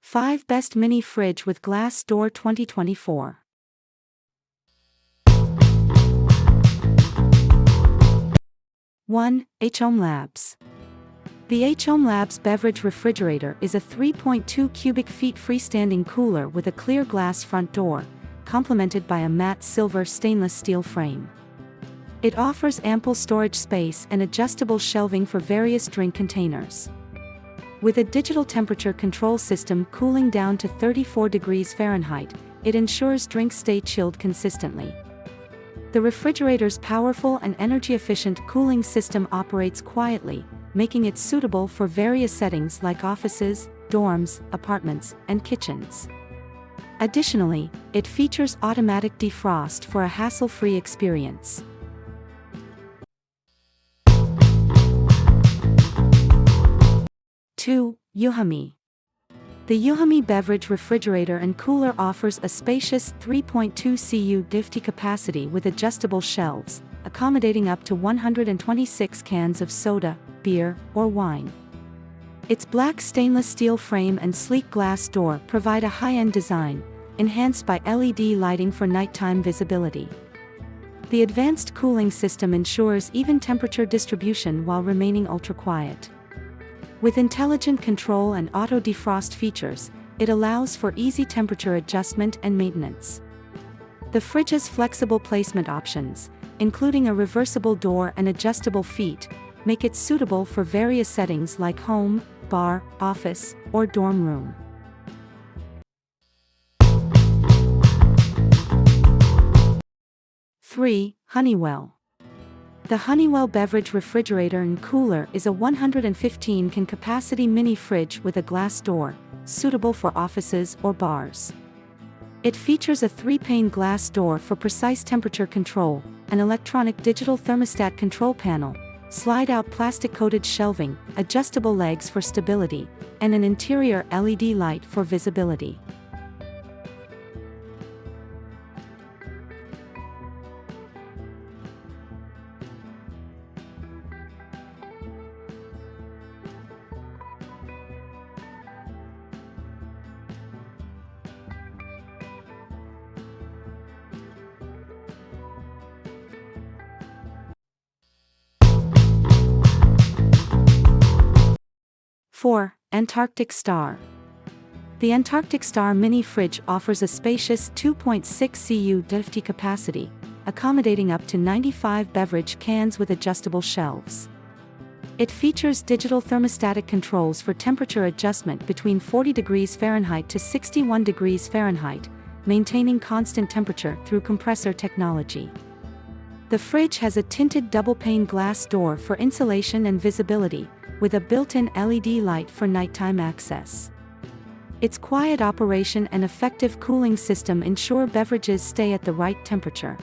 5 Best Mini Fridge with Glass Door 2024. One, hOmeLabs. The hOmeLabs beverage refrigerator is a 3.2 cubic feet freestanding cooler with a clear glass front door, complemented by a matte silver stainless steel frame. It offers ample storage space and adjustable shelving for various drink containers. With a digital temperature control system cooling down to 34 degrees Fahrenheit, it ensures drinks stay chilled consistently. The refrigerator's powerful and energy-efficient cooling system operates quietly, making it suitable for various settings like offices, dorms, apartments, and kitchens. Additionally, it features automatic defrost for a hassle-free experience. 2. EUHOMY. The EUHOMY beverage refrigerator and cooler offers a spacious 3.2 cu DFT capacity with adjustable shelves, accommodating up to 126 cans of soda, beer, or wine. Its black stainless steel frame and sleek glass door provide a high-end design, enhanced by LED lighting for nighttime visibility. The advanced cooling system ensures even temperature distribution while remaining ultra-quiet. With intelligent control and auto defrost features, it allows for easy temperature adjustment and maintenance. The fridge's flexible placement options, including a reversible door and adjustable feet, make it suitable for various settings like home, bar, office, or dorm room. 3. Honeywell. The Honeywell beverage refrigerator and cooler is a 115-can capacity mini fridge with a glass door, suitable for offices or bars. It features a 3-pane glass door for precise temperature control, an electronic digital thermostat control panel, slide-out plastic-coated shelving, adjustable legs for stability, and an interior LED light for visibility. 4. Antarctic Star. The Antarctic Star mini fridge offers a spacious 2.6 cu DFT capacity, accommodating up to 95 beverage cans with adjustable shelves. It features digital thermostatic controls for temperature adjustment between 40 degrees Fahrenheit to 61 degrees Fahrenheit, maintaining constant temperature through compressor technology. The fridge has a tinted double-pane glass door for insulation and visibility, with a built-in LED light for nighttime access. Its quiet operation and effective cooling system ensure beverages stay at the right temperature.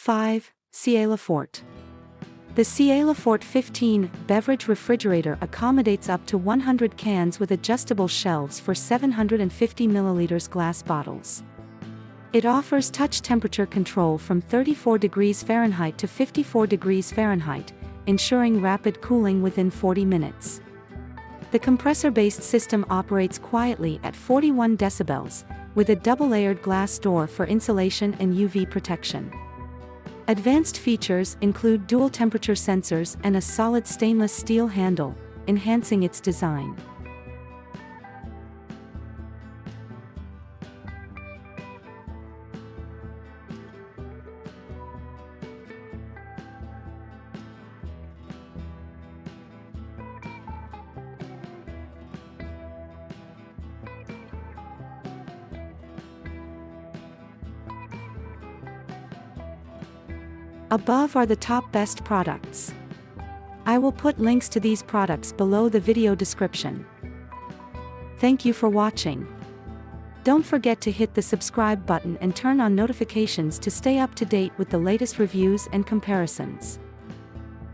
5. hOmeLabs. The hOmeLabs 15 beverage refrigerator accommodates up to 100 cans with adjustable shelves for 750 ml glass bottles. It offers touch temperature control from 34 degrees Fahrenheit to 54 degrees Fahrenheit, ensuring rapid cooling within 40 minutes. The compressor-based system operates quietly at 41 decibels, with a double-layered glass door for insulation and UV protection. Advanced features include dual temperature sensors and a solid stainless steel handle, enhancing its design. Above are the top best products. I will put links to these products below the video description. Thank you for watching. Don't forget to hit the subscribe button and turn on notifications to stay up to date with the latest reviews and comparisons.